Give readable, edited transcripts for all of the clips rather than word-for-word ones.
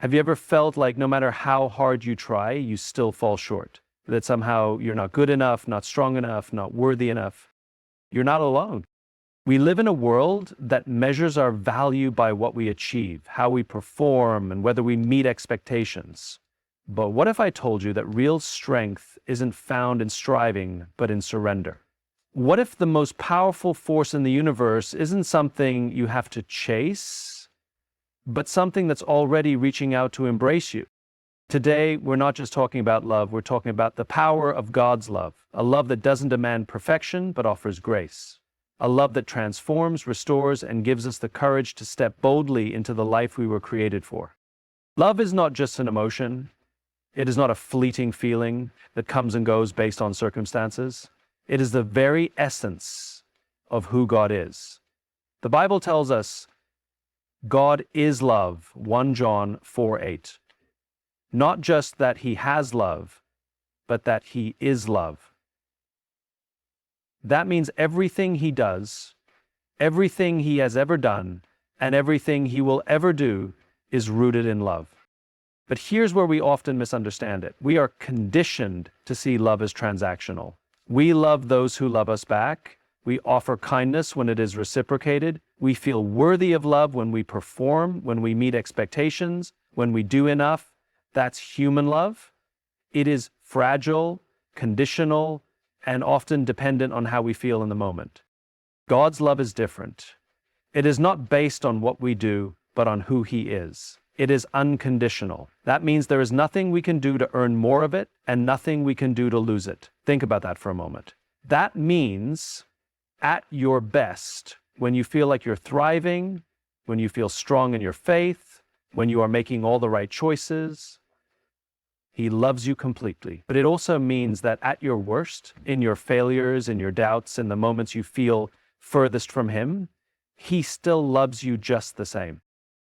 Have you ever felt like no matter how hard you try, you still fall short? That somehow you're not good enough, not strong enough, not worthy enough? You're not alone. We live in a world that measures our value by what we achieve, how we perform, and whether we meet expectations. But what if I told you that real strength isn't found in striving, but in surrender? What if the most powerful force in the universe isn't something you have to chase, but something that's already reaching out to embrace you? Today, we're not just talking about love, we're talking about the power of God's love, a love that doesn't demand perfection, but offers grace. A love that transforms, restores, and gives us the courage to step boldly into the life we were created for. Love is not just an emotion. It is not a fleeting feeling that comes and goes based on circumstances. It is the very essence of who God is. The Bible tells us God is love, 1 John 4:8. Not just that he has love, but that he is love. That means everything he does, everything he has ever done, and everything he will ever do is rooted in love. But here's where we often misunderstand it. We are conditioned to see love as transactional. We love those who love us back. We offer kindness when it is reciprocated. We feel worthy of love when we perform, when we meet expectations, when we do enough. That's human love. It is fragile, conditional, and often dependent on how we feel in the moment. God's love is different. It is not based on what we do, but on who he is. It is unconditional. That means there is nothing we can do to earn more of it and nothing we can do to lose it. Think about that for a moment. That means at your best, when you feel like you're thriving, when you feel strong in your faith, when you are making all the right choices, he loves you completely. But it also means that at your worst, in your failures, in your doubts, in the moments you feel furthest from him, he still loves you just the same.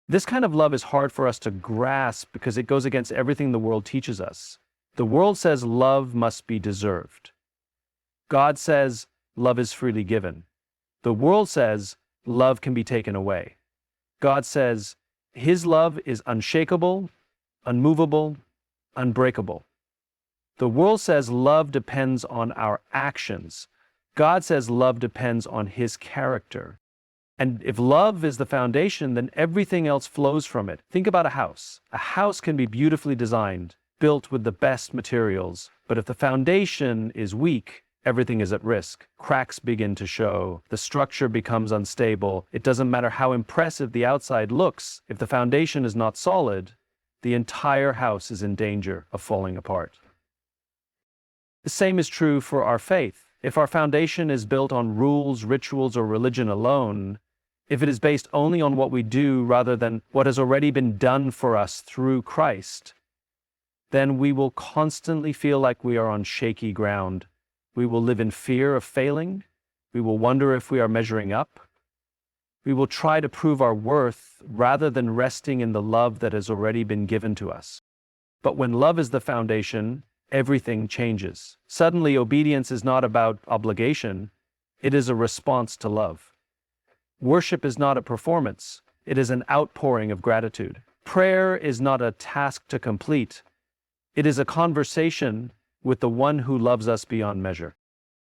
This kind of love is hard for us to grasp because it goes against everything the world teaches us. The world says love must be deserved. God says love is freely given. The world says love can be taken away. God says his love is unshakable, unmovable, unbreakable. The world says love depends on our actions. God says love depends on his character. And if love is the foundation, then everything else flows from it. Think about a house. A house can be beautifully designed, built with the best materials, but if the foundation is weak, everything is at risk. Cracks begin to show. The structure becomes unstable. It doesn't matter how impressive the outside looks. If the foundation is not solid, the entire house is in danger of falling apart. The same is true for our faith. If our foundation is built on rules, rituals, or religion alone, if it is based only on what we do rather than what has already been done for us through Christ, then we will constantly feel like we are on shaky ground. We will live in fear of failing. We will wonder if we are measuring up. We will try to prove our worth rather than resting in the love that has already been given to us. But when love is the foundation, everything changes. Suddenly, obedience is not about obligation. It is a response to love. Worship is not a performance. It is an outpouring of gratitude. Prayer is not a task to complete. It is a conversation with the one who loves us beyond measure.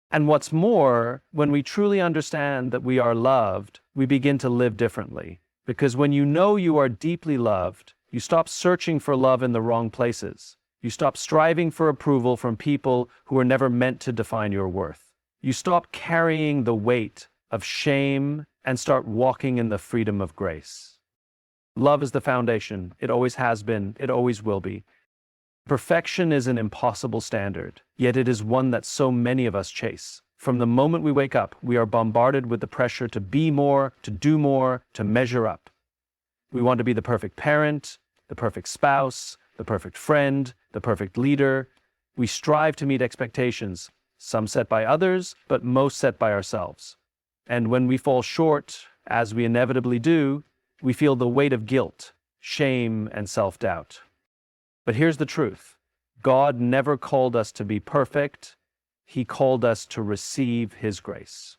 And what's more, when we truly understand that we are loved, we begin to live differently. Because when you know you are deeply loved, you stop searching for love in the wrong places. You stop striving for approval from people who are never meant to define your worth. You stop carrying the weight of shame and start walking in the freedom of grace. Love is the foundation. It always has been. It always will be. Perfection is an impossible standard, yet it is one that so many of us chase. From the moment we wake up, we are bombarded with the pressure to be more, to do more, to measure up. We want to be the perfect parent, the perfect spouse, the perfect friend, the perfect leader. We strive to meet expectations, some set by others, but most set by ourselves. And when we fall short, as we inevitably do, we feel the weight of guilt, shame, and self-doubt. But here's the truth. God never called us to be perfect. He called us to receive his grace.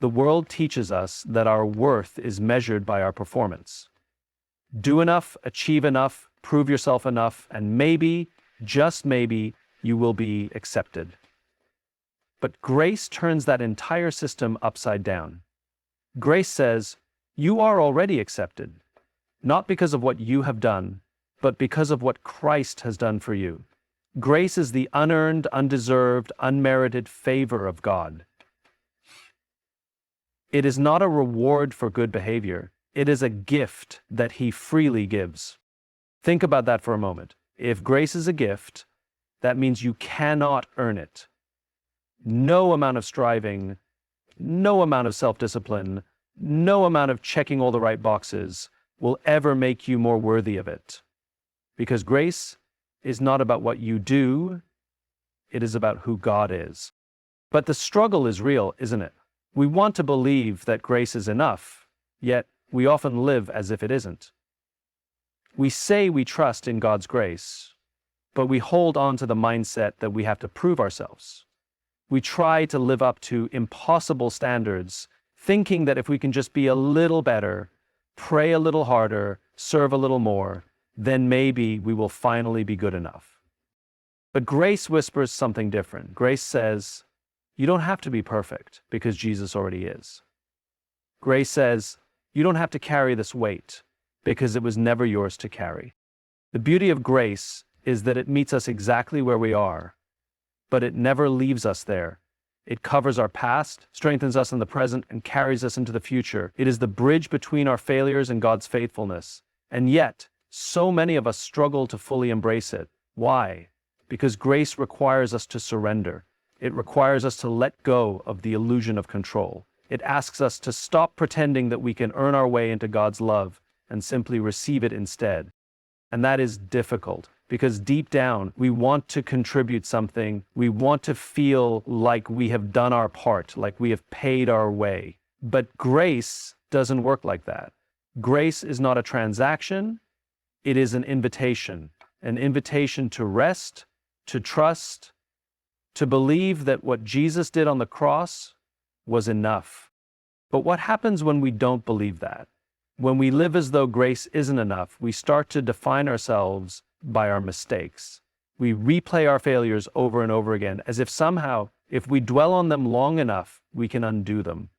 The world teaches us that our worth is measured by our performance. Do enough, achieve enough, prove yourself enough, and maybe, just maybe, you will be accepted. But grace turns that entire system upside down. Grace says, you are already accepted, not because of what you have done, but because of what Christ has done for you. Grace is the unearned, undeserved, unmerited favor of God. It is not a reward for good behavior. It is a gift that He freely gives. Think about that for a moment. If grace is a gift, that means you cannot earn it. No amount of striving, no amount of self-discipline, no amount of checking all the right boxes will ever make you more worthy of it. Because grace is not about what you do, it is about who God is. But the struggle is real, isn't it? We want to believe that grace is enough, yet we often live as if it isn't. We say we trust in God's grace, but we hold on to the mindset that we have to prove ourselves. We try to live up to impossible standards, thinking that if we can just be a little better, pray a little harder, serve a little more, then maybe we will finally be good enough. But grace whispers something different. Grace says, you don't have to be perfect because Jesus already is. Grace says, you don't have to carry this weight because it was never yours to carry. The beauty of grace is that it meets us exactly where we are, but it never leaves us there. It covers our past, strengthens us in the present, and carries us into the future. It is the bridge between our failures and God's faithfulness. And yet, so many of us struggle to fully embrace it. Why? Because grace requires us to surrender. It requires us to let go of the illusion of control. It asks us to stop pretending that we can earn our way into God's love and simply receive it instead. And that is difficult, because deep down, we want to contribute something. We want to feel like we have done our part, like we have paid our way. But grace doesn't work like that. Grace is not a transaction. It is an invitation to rest, to trust, to believe that what Jesus did on the cross was enough. But what happens when we don't believe that? When we live as though grace isn't enough, we start to define ourselves by our mistakes. We replay our failures over and over again, as if somehow, if we dwell on them long enough, we can undo them.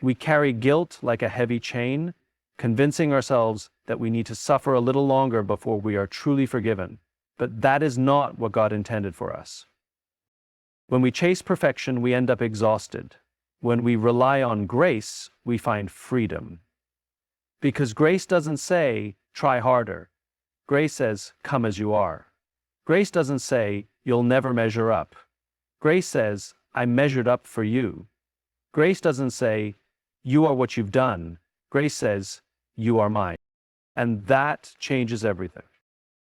We carry guilt like a heavy chain, convincing ourselves that we need to suffer a little longer before we are truly forgiven. But that is not what God intended for us. When we chase perfection, we end up exhausted. When we rely on grace, we find freedom. Because grace doesn't say, try harder. Grace says, come as you are. Grace doesn't say, you'll never measure up. Grace says, I measured up for you. Grace doesn't say, you are what you've done. Grace says, you are mine. And that changes everything.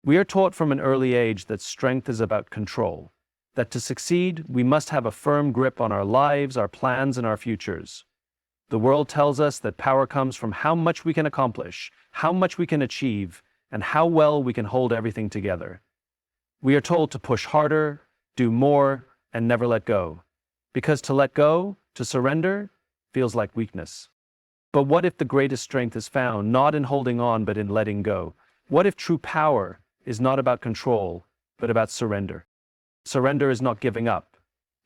We are taught from an early age that strength is about control, that to succeed, we must have a firm grip on our lives, our plans, and our futures. The world tells us that power comes from how much we can accomplish, how much we can achieve, and how well we can hold everything together. We are told to push harder, do more, and never let go. Because to let go, to surrender, feels like weakness. But what if the greatest strength is found not in holding on, but in letting go? What if true power is not about control, but about surrender? Surrender is not giving up.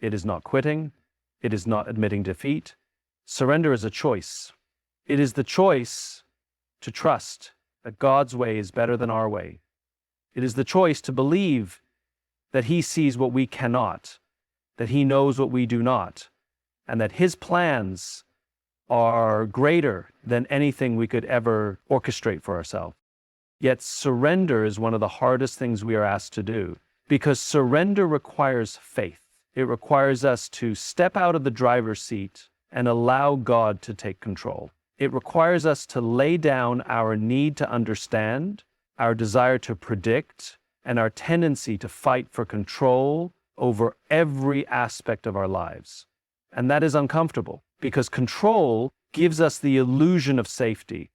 It is not quitting. It is not admitting defeat. Surrender is a choice. It is the choice to trust that God's way is better than our way. It is the choice to believe that He sees what we cannot, that He knows what we do not, and that His plans are greater than anything we could ever orchestrate for ourselves. Yet surrender is one of the hardest things we are asked to do, because surrender requires faith. It requires us to step out of the driver's seat and allow God to take control. It requires us to lay down our need to understand, our desire to predict, and our tendency to fight for control over every aspect of our lives. And that is uncomfortable, because control gives us the illusion of safety.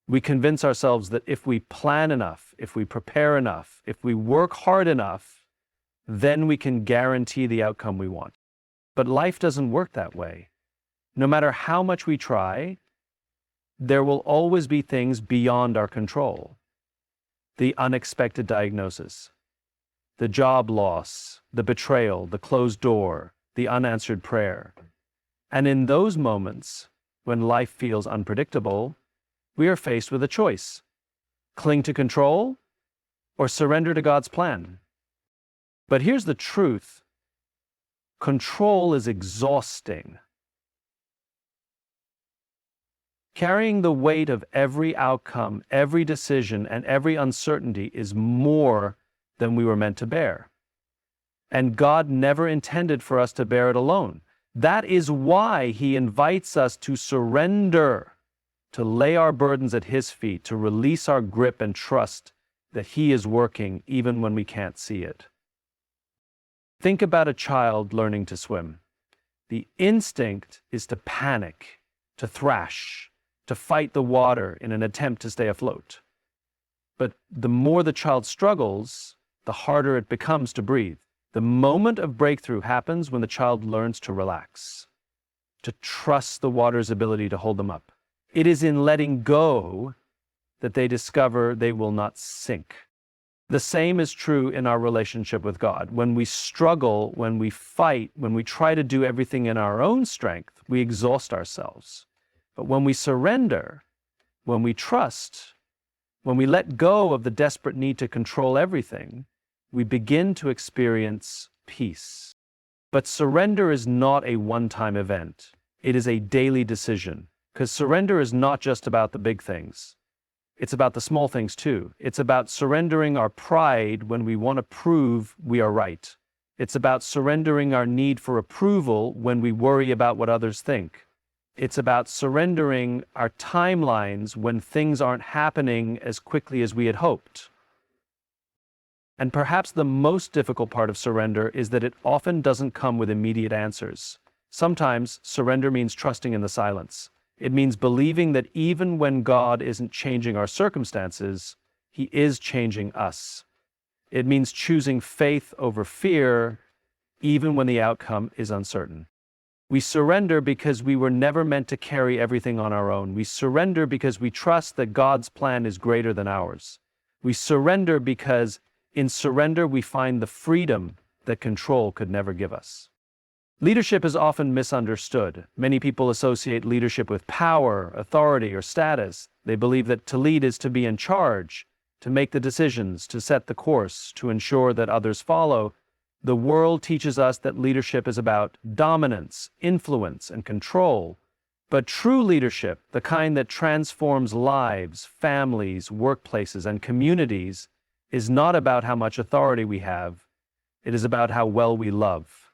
We convince ourselves that if we plan enough, if we prepare enough, if we work hard enough, then we can guarantee the outcome we want. But life doesn't work that way. No matter how much we try, there will always be things beyond our control. the unexpected diagnosis, the job loss, the betrayal, the closed door, the unanswered prayer. And in those moments, when life feels unpredictable, we are faced with a choice: cling to control or surrender to God's plan. But here's the truth: control is exhausting. Carrying the weight of every outcome, every decision, and every uncertainty is more than we were meant to bear. And God never intended for us to bear it alone. That is why He invites us to surrender, to lay our burdens at His feet, to release our grip and trust that He is working even when we can't see it. Think about a child learning to swim. The instinct is to panic, to thrash, to fight the water in an attempt to stay afloat. But the more the child struggles, the harder it becomes to breathe. The moment of breakthrough happens when the child learns to relax, to trust the water's ability to hold them up. It is in letting go that they discover they will not sink. The same is true in our relationship with God. When we struggle, when we fight, when we try to do everything in our own strength, we exhaust ourselves. But when we surrender, when we trust, when we let go of the desperate need to control everything, we begin to experience peace. But surrender is not a one-time event. It is a daily decision, because surrender is not just about the big things. It's about the small things too. It's about surrendering our pride when we want to prove we are right. It's about surrendering our need for approval when we worry about what others think. It's about surrendering our timelines when things aren't happening as quickly as we had hoped. And perhaps the most difficult part of surrender is that it often doesn't come with immediate answers. Sometimes surrender means trusting in the silence. It means believing that even when God isn't changing our circumstances, He is changing us. It means choosing faith over fear, even when the outcome is uncertain. We surrender because we were never meant to carry everything on our own. We surrender because we trust that God's plan is greater than ours. We surrender because in surrender we find the freedom that control could never give us. Leadership is often misunderstood. Many people associate leadership with power, authority, or status. They believe that to lead is to be in charge, to make the decisions, to set the course, to ensure that others follow. The world teaches us that leadership is about dominance, influence, and control. But true leadership, the kind that transforms lives, families, workplaces, and communities, is not about how much authority we have. It is about how well we love.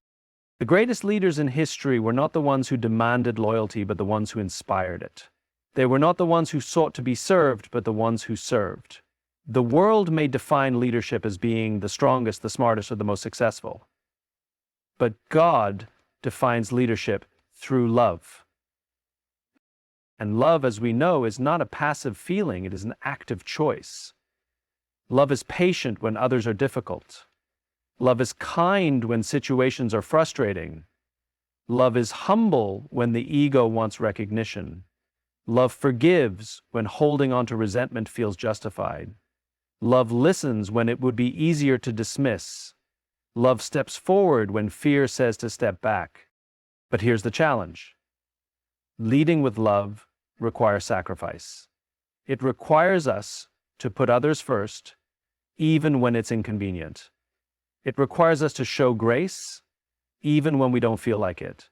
The greatest leaders in history were not the ones who demanded loyalty, but the ones who inspired it. They were not the ones who sought to be served, but the ones who served. The world may define leadership as being the strongest, the smartest, or the most successful. But God defines leadership through love. And love, as we know, is not a passive feeling, it is an active choice. Love is patient when others are difficult. Love is kind when situations are frustrating. Love is humble when the ego wants recognition. Love forgives when holding on to resentment feels justified. Love listens when it would be easier to dismiss. Love steps forward when fear says to step back. But here's the challenge. Leading with love requires sacrifice. It requires us to put others first, even when it's inconvenient. It requires us to show grace, even when we don't feel like it.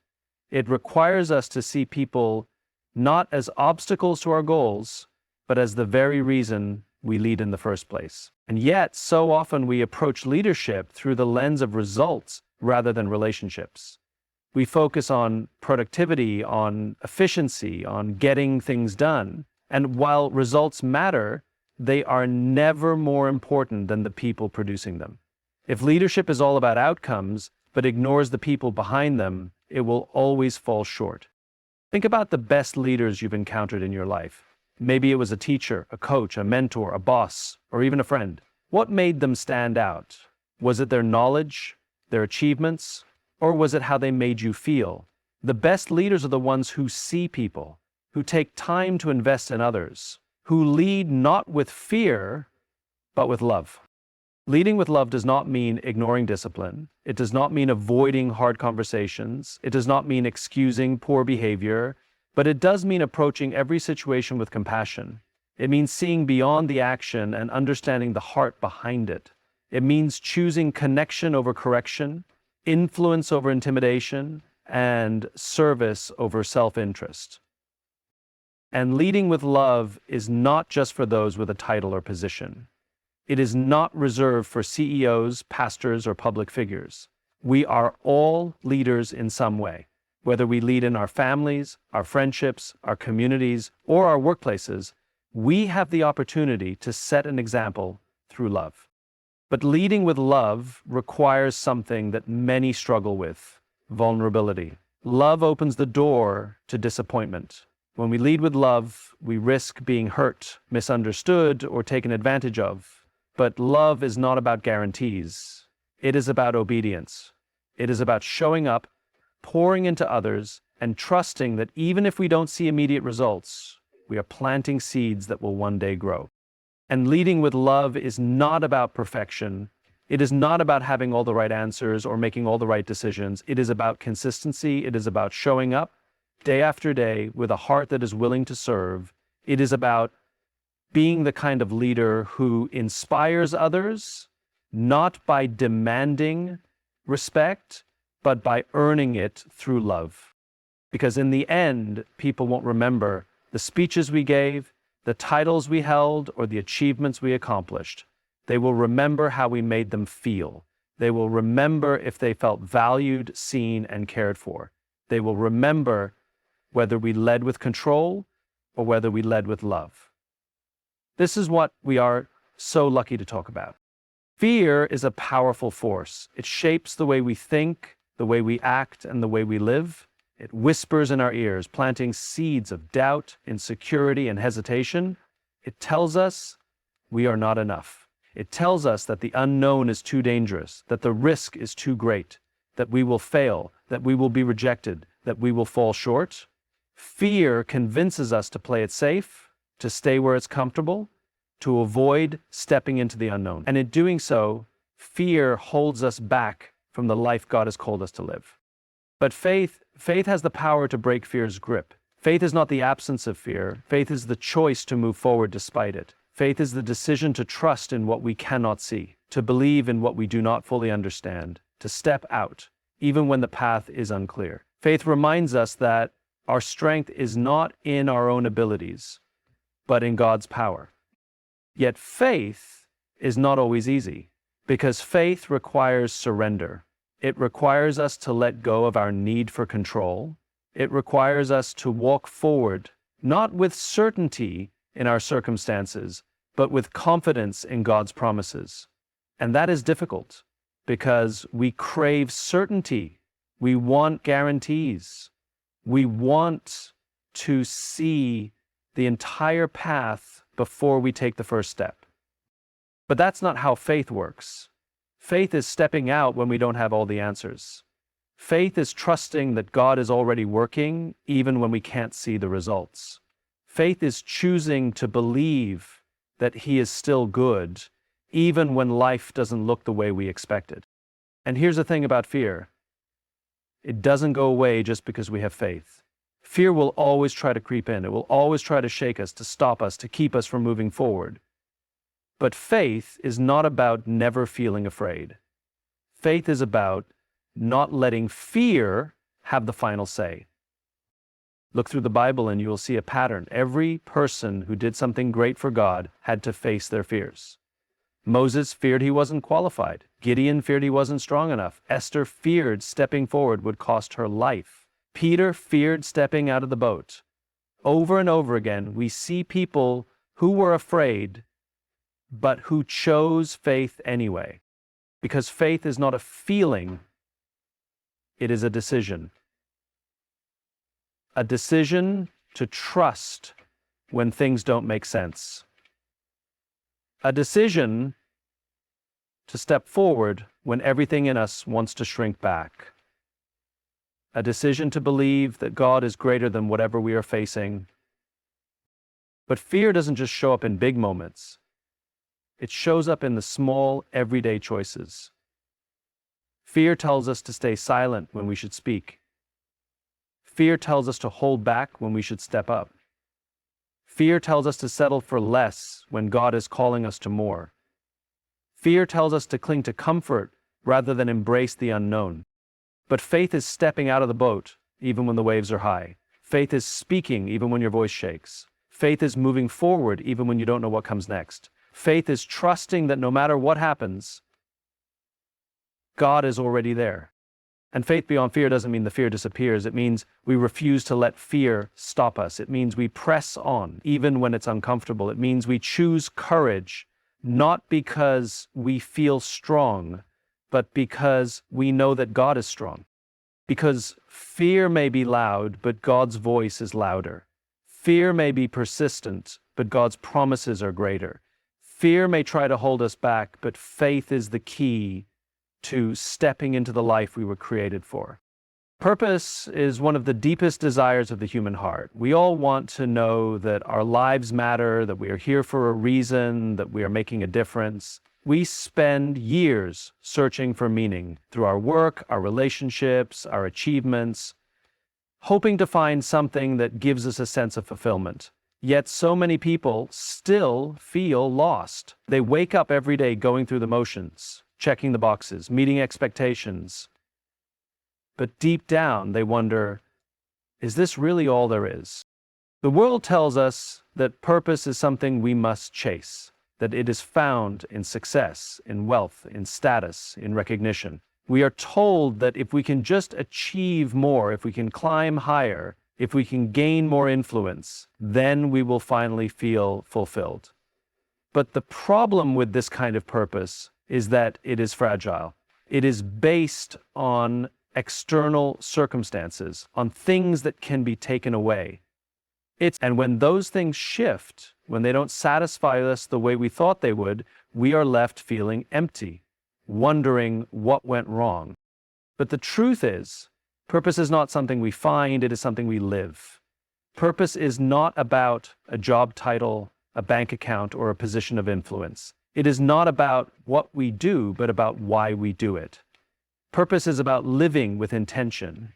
It requires us to see people not as obstacles to our goals, but as the very reason we lead in the first place. And yet, so often we approach leadership through the lens of results rather than relationships. We focus on productivity, on efficiency, on getting things done. And while results matter, they are never more important than the people producing them. If leadership is all about outcomes, but ignores the people behind them, it will always fall short. Think about the best leaders you've encountered in your life. Maybe it was a teacher, a coach, a mentor, a boss, or even a friend. What made them stand out? Was it their knowledge, their achievements, or was it how they made you feel? The best leaders are the ones who see people, who take time to invest in others, who lead not with fear, but with love. Leading with love does not mean ignoring discipline. It does not mean avoiding hard conversations. It does not mean excusing poor behavior, but it does mean approaching every situation with compassion. It means seeing beyond the action and understanding the heart behind it. It means choosing connection over correction, influence over intimidation, and service over self-interest. And leading with love is not just for those with a title or position. It is not reserved for CEOs, pastors, or public figures. We are all leaders in some way. Whether we lead in our families, our friendships, our communities, or our workplaces, we have the opportunity to set an example through love. But leading with love requires something that many struggle with: vulnerability. Love opens the door to disappointment. When we lead with love, we risk being hurt, misunderstood, or taken advantage of. But love is not about guarantees. It is about obedience. It is about showing up, pouring into others, and trusting that even if we don't see immediate results, we are planting seeds that will one day grow. And leading with love is not about perfection. It is not about having all the right answers or making all the right decisions. It is about consistency. It is about showing up day after day with a heart that is willing to serve. It is about being the kind of leader who inspires others, not by demanding respect, but by earning it through love. Because in the end, people won't remember the speeches we gave, the titles we held, or the achievements we accomplished. They will remember how we made them feel. They will remember if they felt valued, seen, and cared for. They will remember whether we led with control or whether we led with love. This is what we are so lucky to talk about. Fear is a powerful force. It shapes the way we think, the way we act, and the way we live. It whispers in our ears, planting seeds of doubt, insecurity, and hesitation. It tells us we are not enough. It tells us that the unknown is too dangerous, that the risk is too great, that we will fail, that we will be rejected, that we will fall short. Fear convinces us to play it safe, to stay where it's comfortable, to avoid stepping into the unknown. And in doing so, fear holds us back from the life God has called us to live. But faith has the power to break fear's grip. Faith is not the absence of fear. Faith is the choice to move forward despite it. Faith is the decision to trust in what we cannot see, to believe in what we do not fully understand, to step out, even when the path is unclear. Faith reminds us that our strength is not in our own abilities, but in God's power. Yet faith is not always easy, because faith requires surrender. It requires us to let go of our need for control. It requires us to walk forward, not with certainty in our circumstances, but with confidence in God's promises. And that is difficult, because we crave certainty. We want guarantees. We want to see the entire path before we take the first step. But that's not how faith works. Faith is stepping out when we don't have all the answers. Faith is trusting that God is already working, even when we can't see the results. Faith is choosing to believe that He is still good, even when life doesn't look the way we expected. And here's the thing about fear. It doesn't go away just because we have faith. Fear will always try to creep in. It will always try to shake us, to stop us, to keep us from moving forward. But faith is not about never feeling afraid. Faith is about not letting fear have the final say. Look through the Bible and you will see a pattern. Every person who did something great for God had to face their fears. Moses feared he wasn't qualified. Gideon feared he wasn't strong enough. Esther feared stepping forward would cost her life. Peter feared stepping out of the boat. Over and over again, we see people who were afraid, but who chose faith anyway. Because faith is not a feeling, it is a decision. A decision to trust when things don't make sense. A decision to step forward when everything in us wants to shrink back. A decision to believe that God is greater than whatever we are facing. But fear doesn't just show up in big moments. It shows up in the small, everyday choices. Fear tells us to stay silent when we should speak. Fear tells us to hold back when we should step up. Fear tells us to settle for less when God is calling us to more. Fear tells us to cling to comfort rather than embrace the unknown. But faith is stepping out of the boat even when the waves are high. Faith is speaking even when your voice shakes. Faith is moving forward even when you don't know what comes next. Faith is trusting that no matter what happens, God is already there. And faith beyond fear doesn't mean the fear disappears. It means we refuse to let fear stop us. It means we press on, even when it's uncomfortable. It means we choose courage, not because we feel strong, but because we know that God is strong. Because fear may be loud, but God's voice is louder. Fear may be persistent, but God's promises are greater. Fear may try to hold us back, but faith is the key to stepping into the life we were created for. Purpose is one of the deepest desires of the human heart. We all want to know that our lives matter, that we are here for a reason, that we are making a difference. We spend years searching for meaning through our work, our relationships, our achievements, hoping to find something that gives us a sense of fulfillment. Yet so many people still feel lost. They wake up every day going through the motions, checking the boxes, meeting expectations. But deep down, they wonder, is this really all there is? The world tells us that purpose is something we must chase, that it is found in success, in wealth, in status, in recognition. We are told that if we can just achieve more, if we can climb higher, if we can gain more influence, then we will finally feel fulfilled. But the problem with this kind of purpose is that it is fragile. It is based on external circumstances, on things that can be taken away. And when those things shift, when they don't satisfy us the way we thought they would, we are left feeling empty, wondering what went wrong. But the truth is, purpose is not something we find, it is something we live. Purpose is not about a job title, a bank account, or a position of influence. It is not about what we do, but about why we do it. Purpose is about living with intention.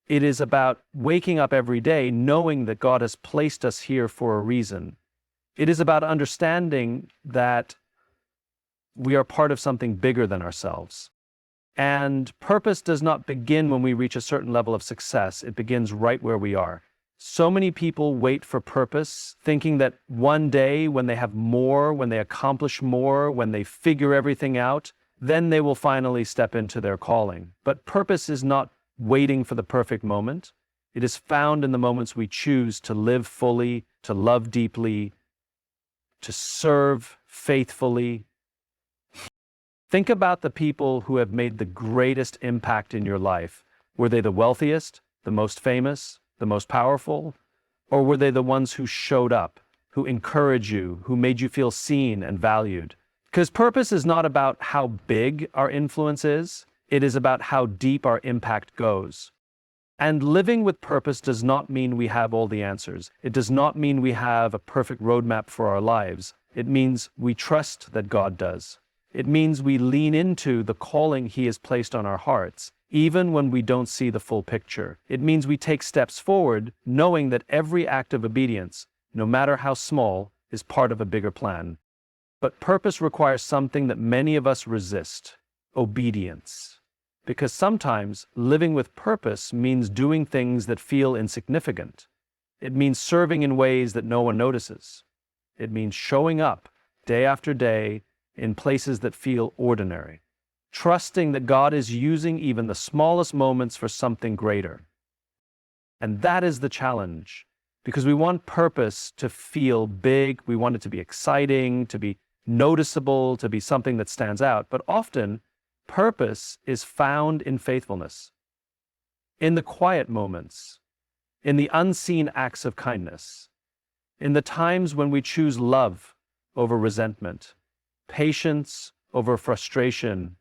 It is about waking up every day knowing that God has placed us here for a reason. It is about understanding that we are part of something bigger than ourselves. And purpose does not begin when we reach a certain level of success. It begins right where we are. So many people wait for purpose, thinking that one day when they have more, when they accomplish more, when they figure everything out, then they will finally step into their calling. But purpose is not waiting for the perfect moment. It is found in the moments we choose to live fully, to love deeply, to serve faithfully. Think about the people who have made the greatest impact in your life. Were they the wealthiest, the most famous, the most powerful? Or were they the ones who showed up, who encouraged you, who made you feel seen and valued? Because purpose is not about how big our influence is, it is about how deep our impact goes. And living with purpose does not mean we have all the answers. It does not mean we have a perfect roadmap for our lives. It means we trust that God does. It means we lean into the calling He has placed on our hearts, even when we don't see the full picture. It means we take steps forward, knowing that every act of obedience, no matter how small, is part of a bigger plan. But purpose requires something that many of us resist: obedience. Because sometimes living with purpose means doing things that feel insignificant. It means serving in ways that no one notices. It means showing up day after day in places that feel ordinary, trusting that God is using even the smallest moments for something greater. And that is the challenge, because we want purpose to feel big, we want it to be exciting, to be noticeable, to be something that stands out. But often, purpose is found in faithfulness, in the quiet moments, in the unseen acts of kindness, in the times when we choose love over resentment, patience over frustration.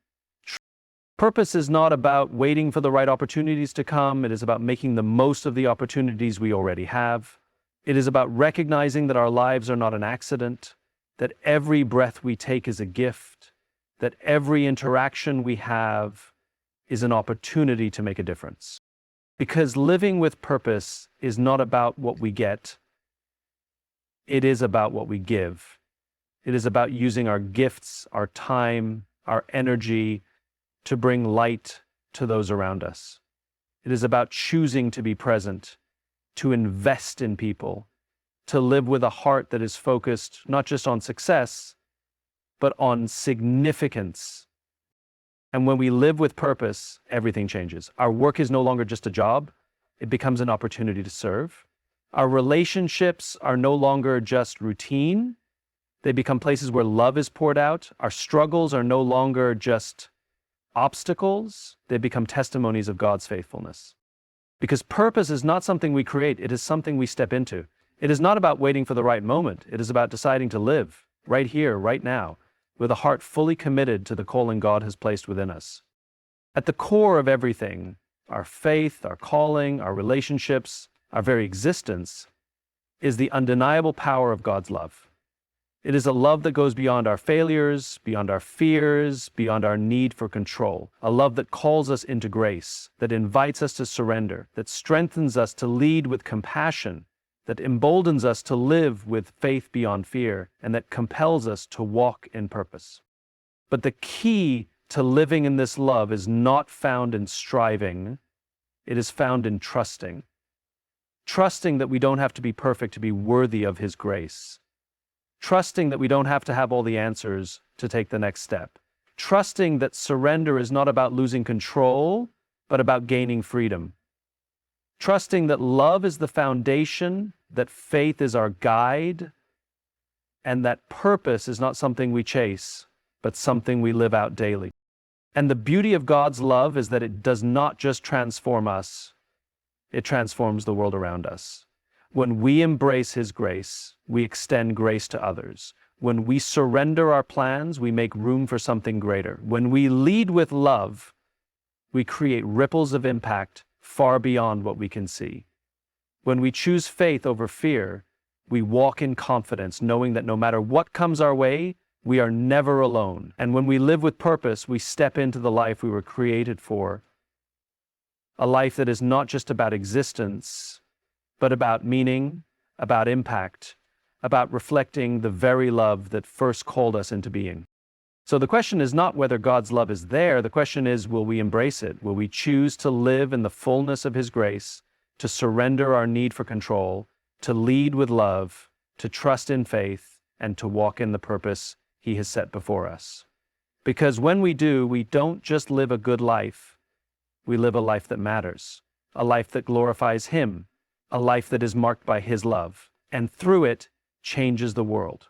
Purpose is not about waiting for the right opportunities to come. It is about making the most of the opportunities we already have. It is about recognizing that our lives are not an accident. that every breath we take is a gift, that every interaction we have is an opportunity to make a difference. Because living with purpose is not about what we get, it is about what we give. It is about using our gifts, our time, our energy to bring light to those around us. It is about choosing to be present, to invest in people, to live with a heart that is focused not just on success, but on significance. And when we live with purpose, everything changes. Our work is no longer just a job, it becomes an opportunity to serve. Our relationships are no longer just routine, they become places where love is poured out. Our struggles are no longer just obstacles, they become testimonies of God's faithfulness. Because purpose is not something we create, it is something we step into. It is not about waiting for the right moment, it is about deciding to live right here, right now, with a heart fully committed to the calling God has placed within us. At the core of everything, our faith, our calling, our relationships, our very existence, is the undeniable power of God's love. It is a love that goes beyond our failures, beyond our fears, beyond our need for control. A love that calls us into grace, that invites us to surrender, that strengthens us to lead with compassion, that emboldens us to live with faith beyond fear, and that compels us to walk in purpose. But the key to living in this love is not found in striving, it is found in trusting. Trusting that we don't have to be perfect to be worthy of His grace. Trusting that we don't have to have all the answers to take the next step. Trusting that surrender is not about losing control, but about gaining freedom. Trusting that love is the foundation, that faith is our guide, and that purpose is not something we chase, but something we live out daily. And the beauty of God's love is that it does not just transform us, it transforms the world around us. When we embrace His grace, we extend grace to others. When we surrender our plans, we make room for something greater. When we lead with love, we create ripples of impact far beyond what we can see. When we choose faith over fear, we walk in confidence, knowing that no matter what comes our way, we are never alone. And when we live with purpose, we step into the life we were created for, a life that is not just about existence, but about meaning, about impact, about reflecting the very love that first called us into being. So the question is not whether God's love is there, the question is, will we embrace it? Will we choose to live in the fullness of His grace, to surrender our need for control, to lead with love, to trust in faith, and to walk in the purpose He has set before us? Because when we do, we don't just live a good life, we live a life that matters, a life that glorifies Him, a life that is marked by His love, and through it, changes the world.